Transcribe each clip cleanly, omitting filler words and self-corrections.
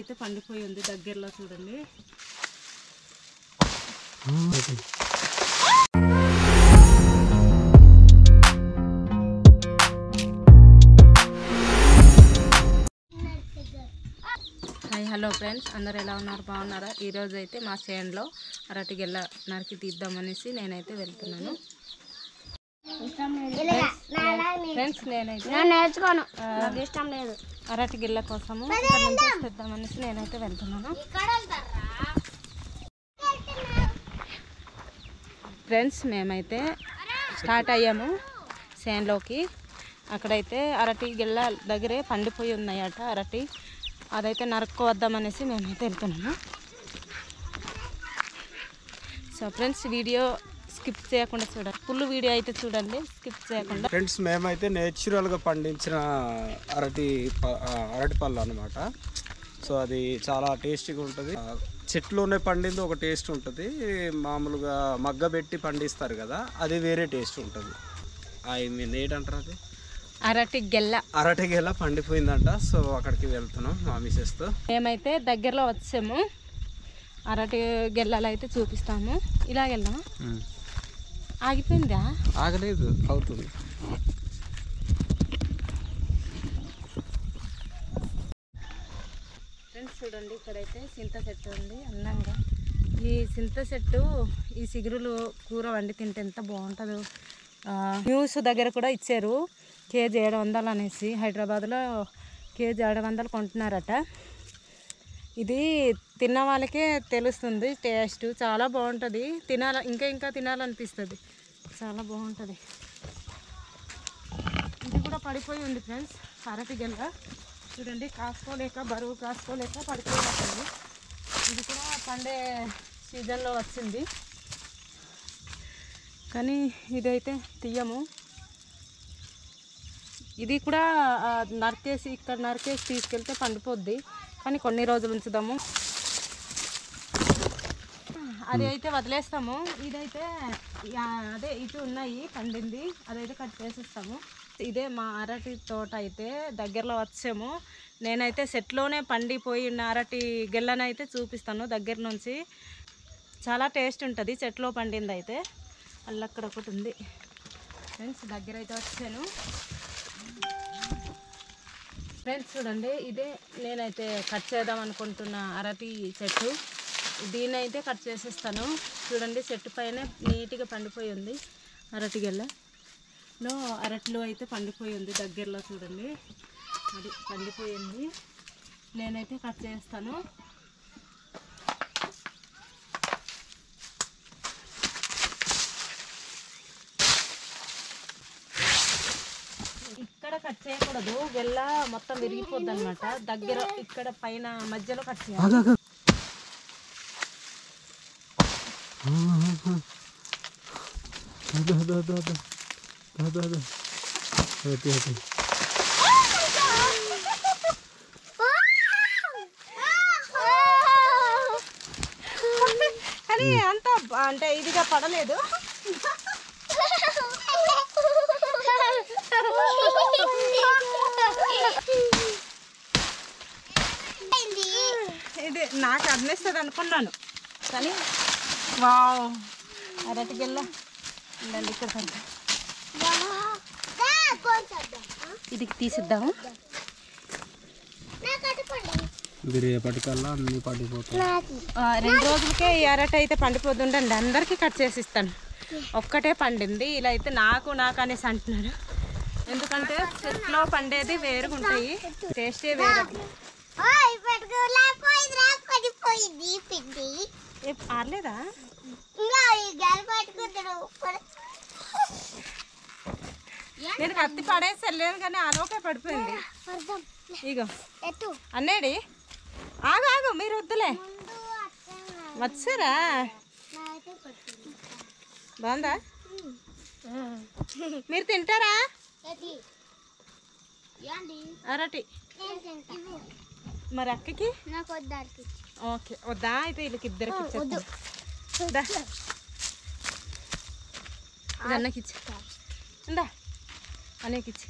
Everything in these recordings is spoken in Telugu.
అయితే పండిపోయి ఉంది దగ్గరలో చూడండి. హలో ఫ్రెండ్స్, అందరు ఎలా ఉన్నారు? బాగున్నారా? ఈరోజు అయితే మా చేనులో అరటి గెల్ల నరికి తీద్దామనేసి నేనైతే వెళ్తున్నాను. ఫ్రెండ్స్, నేర్చుకోను, ఇష్టం లేదు. అరటి గిల్ల కోసము తెద్దామనేసి నేనైతే వెళ్తున్నాను. ఫ్రెండ్స్, మేమైతే స్టార్ట్ అయ్యాము చేనులోకి. అక్కడైతే అరటి గిల్ల దగ్గరే పండిపోయి ఉన్నాయట అరటి. అదైతే నరుక్కోవద్దామనేసి మేమైతే వెళ్తున్నాము. సో ఫ్రెండ్స్, వీడియో స్కిప్ చేయకుండా చూడండి, ఫుల్ వీడియో అయితే చూడండి, స్కిప్ చేయకుండా. ఫ్రెండ్స్, మేమైతే నేచురల్గా పండించిన అరటి పళ్ళు అన్నమాట. సో అది చాలా టేస్టీగా ఉంటుంది. చెట్లోనే పండింది ఒక టేస్ట్ ఉంటుంది, మామూలుగా మగ్గబెట్టి పండిస్తారు కదా, అది వేరే టేస్ట్ ఉంటుంది. ఐ మీన్ ఏంటంటారు, అది అరటి గెల్ల పండిపోయిందంట. సో అక్కడికి వెళ్తున్నాం మా మిసెస్తో. మేమైతే దగ్గరలో వచ్చాము. అరటి గెల్లలు అయితే చూపిస్తాము. ఇలాగెళ్దామా? ఆగిపోయిందా? ఆగలేదు, అవుతుంది. ఫ్రెండ్స్ చూడండి, ఇక్కడైతే చింత చెట్టు ఉంది అందంగా. ఈ చింత చెట్టు ఈ చిగురులు కూర వండి తింటే ఎంత బాగుంటుందో. న్యూస్ దగ్గర కూడా ఇచ్చారు, కేజీ 700 అనేసి. హైదరాబాద్లో కేజీ 700 కొంటున్నారట. ఇది తిన్న వాళ్ళకే తెలుస్తుంది టేస్ట్, చాలా బాగుంటుంది. ఇంకా తినాలనిపిస్తుంది, చాలా బాగుంటుంది. ఇది కూడా పడిపోయి ఉంది ఫ్రెండ్స్, అరటి గెల్ల చూడండి. బరువు కాసుకోలేక పడిపోయినట్టుంది. ఇది కూడా పండే సీజన్లో వచ్చింది, కానీ ఇదైతే తీయము. ఇది కూడా ఇక్కడ నరికేసి తీసుకెళ్తే పండిపోద్ది, కానీ కొన్ని రోజులు ఉంచుదాము. అది అయితే వదిలేస్తాము. ఇదైతే అదే ఇటు ఉన్నాయి పండింది, అదైతే కట్ చేసేస్తాము. ఇదే మా అరటి తోట అయితే దగ్గరలో వచ్చాము. నేనైతే సెట్లోనే పండిపోయిన అరటి గెల్లనైతే చూపిస్తాను దగ్గర నుంచి. చాలా టేస్ట్ ఉంటుంది చెట్లో పండింది అయితే. అక్కడ ఒకటి ఉంది ఫ్రెండ్స్, దగ్గర అయితే వచ్చాను. ఫ్రెండ్స్ చూడండి, ఇదే నేనైతే కట్ చేద్దాం అనుకుంటున్న అరటి చెట్టు. దీన్ని అయితే కట్ చేసేస్తాను. చూడండి, చెట్టు పైన నీట్గా పండిపోయి ఉంది అరటి గెల్లలో. అరటిలో అయితే పండిపోయి ఉంది దగ్గరలో చూడండి, అది పండిపోయింది. నేనైతే కట్ చేస్తాను. ఇక్కడ కట్ చేయకూడదు, గెల్ల మొత్తం విరిగిపోద్ది అనమాట. దగ్గర ఇక్కడ పైన మధ్యలో కట్ చేయాలి. కానీ అంత అంటే ఇదిగా పడలేదు. ఇది నాకు అనిపిస్తుంది అనుకున్నాను, కానీ వావ్, అరటి గెల్ల ఉండండి ఇక్కడ. ఇది తీసిద్దాము. రేపటికల్లా అన్ని పడిపోతాయి. 2 రోజులకే ఈ అరటి అయితే పండిపోతుండండి. అందరికీ కట్ చేసి ఇస్తాను. ఒక్కటే పండింది, ఇలా అయితే నాకు అనేసి అంటున్నారు. ఎందుకంటే చెట్లో పండేది వేరుగా ఉంటాయి, టేస్టే వేరు. ఆరలేదా? నేను కత్తి పడేసి వెళ్ళాను, కానీ ఆలోపే పడిపోయింది. ఇగో అన్నేడి, ఆగు మీరు వద్దులే. వచ్చారా? బాగుందా? మీరు తింటారా అరటి? మరి అక్కకి ఓకే వద్దా? అయితే వీళ్ళకి ఇద్దరికి ఇచ్చేస్తా. అన్నకి ఇచ్చి ఇందా, అన్నకి ఇచ్చి.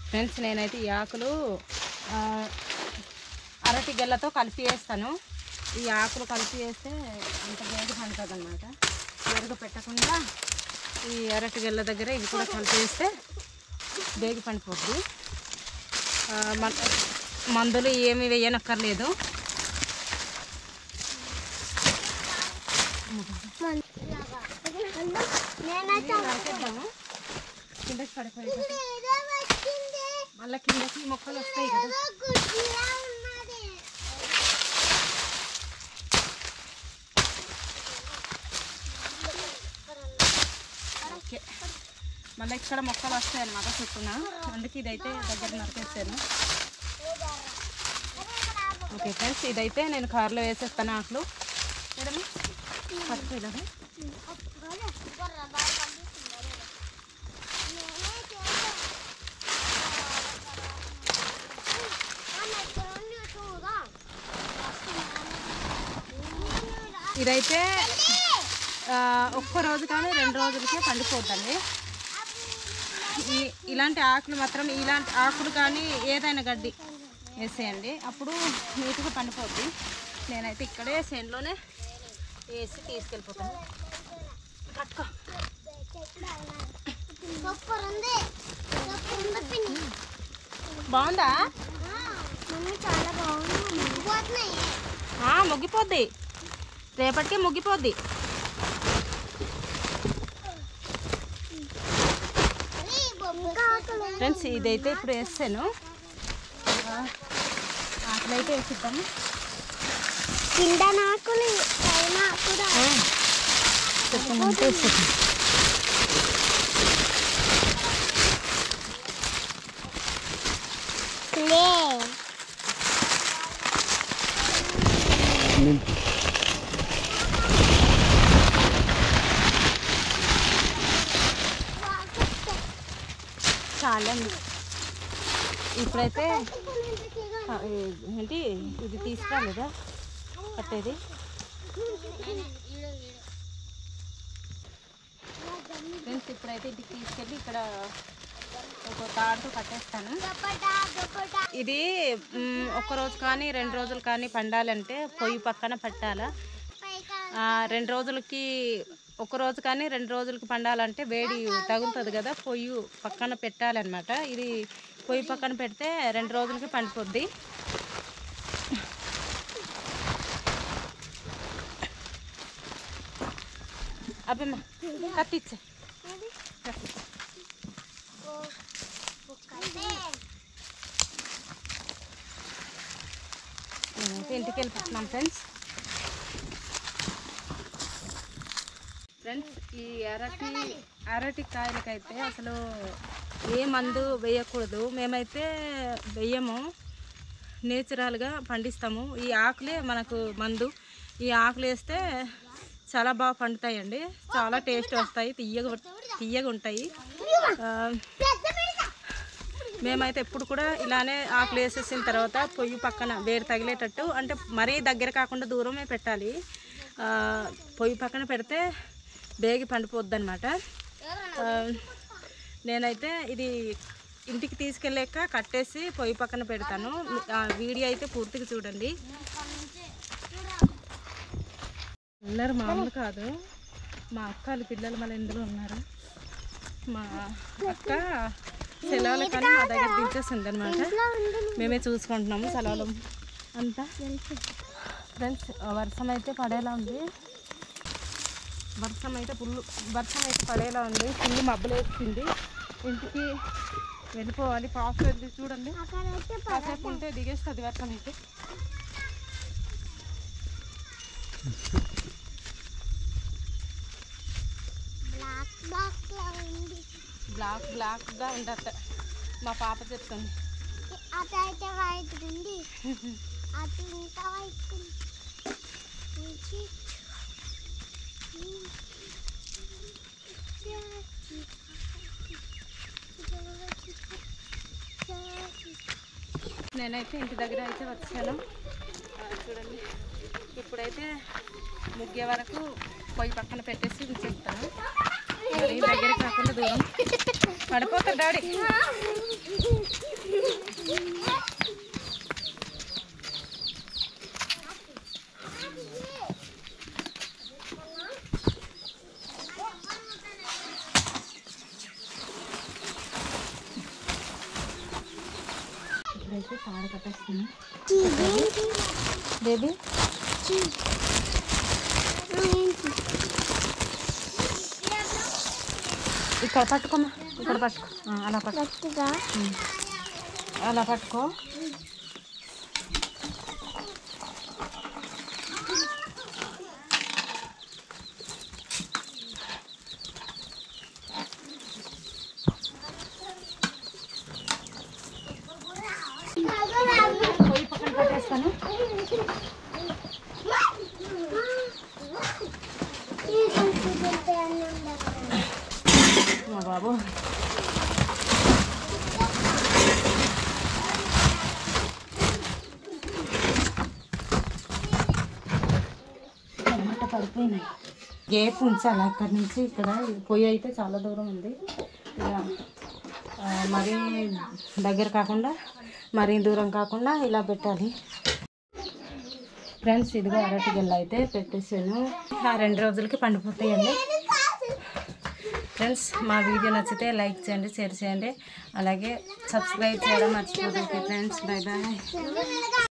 ఫ్రెండ్స్, నేనైతే ఈ ఆకులు అరటి గెల్లతో కలిపి వేస్తాను. ఈ ఆకులు కలిపి వేస్తే అంత వేడి పండుతుంది అన్నమాట. వేరుగా పెట్టకుండా ఈ అరటి గెల్ల దగ్గర ఇవి కూడా కలిపి వేస్తే బేగి పండిపోద్ది. మందులు ఏమి వేయనక్కర్లేదు. కిందకి పడిపోయి మళ్ళీ కిందకి మొక్కలు వస్తాయి కదా. ఓకే, మళ్ళీ ఇక్కడ మొక్కలు వస్తాయి అన్నమాట చుట్టూన. అందుకే ఇదైతే దగ్గర నరికేస్తాను. ఓకే ఫ్రెండ్స్, ఇదైతే నేను కారులో వేసేస్తాను. ఆకులు మేడమ్ పట్టుకోలేదా? ఇదైతే ఒక్క రోజు కానీ 2 రోజులకే పండిపోద్దండి. ఇలాంటి ఆకులు మాత్రం, ఇలాంటి ఆకులు కానీ ఏదైనా గడ్డి వేసేయండి, అప్పుడు నీట్గా పండిపోద్ది. నేనైతే ఇక్కడే చేనులోనే వేసి తీసుకెళ్ళిపోతాను. పట్టుకో. బాగుందా? ముగ్గిపోద్ది, రేపటికే ముగ్గిపోద్ది. ఫ్రెండ్స్, ఇదైతే ఇప్పుడు వేస్తాను. ఆకులు అయితే వేసిద్దాము. కింద నాకులు చెప్పమంటే వేస్తాను. చాలా ఇప్పుడైతే ఏంటి ఇది తీసుకురాలేదా కట్టేది? ఫ్రెండ్స్, ఇప్పుడైతే ఇంటికి తీసుకెళ్ళి ఇక్కడ ఒక తాడుతో కట్టేస్తాను. ఇది ఒక్కరోజు కానీ 2 రోజులు కానీ పండాలంటే పొయ్యి పక్కన పెట్టాలా. 2 రోజులకి, ఒకరోజు కానీ 2 రోజులకి పండాలంటే వేడి తగులుతుంది కదా, పొయ్యి పక్కన పెట్టాలన్నమాట. ఇది పొయ్యి పక్కన పెడితే 2 రోజులకి పండిపోద్ది. అబ్బమ్మ కత్తిచ్చే. నేనైతే ఇంటికి వెళ్ళిపోతున్నాం ఫ్రెండ్స్. ఈ అరటి కాయలకైతే అసలు ఏ మందు వేయకూడదు. మేమైతే వేయము, నేచురల్గా పండిస్తాము. ఈ ఆకులే మనకు మందు. ఈ ఆకులు వేస్తే చాలా బాగా పండుతాయండి, చాలా టేస్ట్ వస్తాయి, తీయగా ఉంటాయి. మేమైతే ఎప్పుడు కూడా ఇలానే ఆకులు వేసేసిన తర్వాత పొయ్యి పక్కన వేడి తగిలేటట్టు, అంటే మరీ దగ్గర కాకుండా దూరమే పెట్టాలి. పొయ్యి పక్కన పెడితే బేగి పండిపోద్ది అనమాట. నేనైతే ఇది ఇంటికి తీసుకెళ్ళాక కట్టేసి పొయ్యి పక్కన పెడతాను. వీడియో అయితే పూర్తిగా చూడండి. అందరు మామూలు కాదు, మా అక్క వాళ్ళ పిల్లలు మళ్ళీ ఇందులో ఉన్నారు. మా అక్క సెలవులు కానీ మా దగ్గర దించేస్తుంది అనమాట. మేమే చూసుకుంటున్నాము సెలవులు అంతా. ఫ్రెండ్స్, వర్షం అయితే పడేలా ఉంది. వర్షం అయితే పడేలా ఉంది. ఫుల్ మబ్బులు వేస్తుంది. ఇంటికి వెళ్ళిపోవాలి. ఫాస్ట్ వెళ్ళి చూడండి, కాసేపు ఉంటే దిగేస్తుంది వర్షం అయితే. బ్లాక్గా ఉంటుంది. మా పాప చెప్తుంది. నేనైతే ఇంటి దగ్గర అయితే వచ్చాను. చూడండి, ఇప్పుడైతే ముగ్గే వరకు పొయ్యి పక్కన పెట్టేసి ఉంచేస్తాను. మరి దగ్గర కాకుండా దూరం పడిపోతారు డాడీ. ఇప్పుడైతే తాడు కట్టేస్తున్నాను బేబీ. ఇక్కడ పట్టుకోమా, ఇక్కడ పట్టుకో, అలా పట్టుకో, అలా పట్టుకో. పొయ్యి పక్కన పెట్టేస్తాను. బాబు టమాటా పడిపోయినాయి. గేప్ ఉంచాలి అక్కడి నుంచి. ఇక్కడ పొయ్యి అయితే చాలా దూరం ఉంది. ఇలా మరీ దగ్గర కాకుండా మరీ దూరం కాకుండా ఇలా పెట్టాలి. ఫ్రెండ్స్, ఇదిగో అరటి గెల్ల అయితే పెట్టేసాను. 2 రోజులకి పండిపోతాయండి. ఫ్రెండ్స్, మా వీడియో నచ్చితే లైక్ చేయండి, షేర్ చేయండి, అలాగే సబ్స్క్రైబ్ చేయడం మర్చిపోతుంది. Friends, bye bye.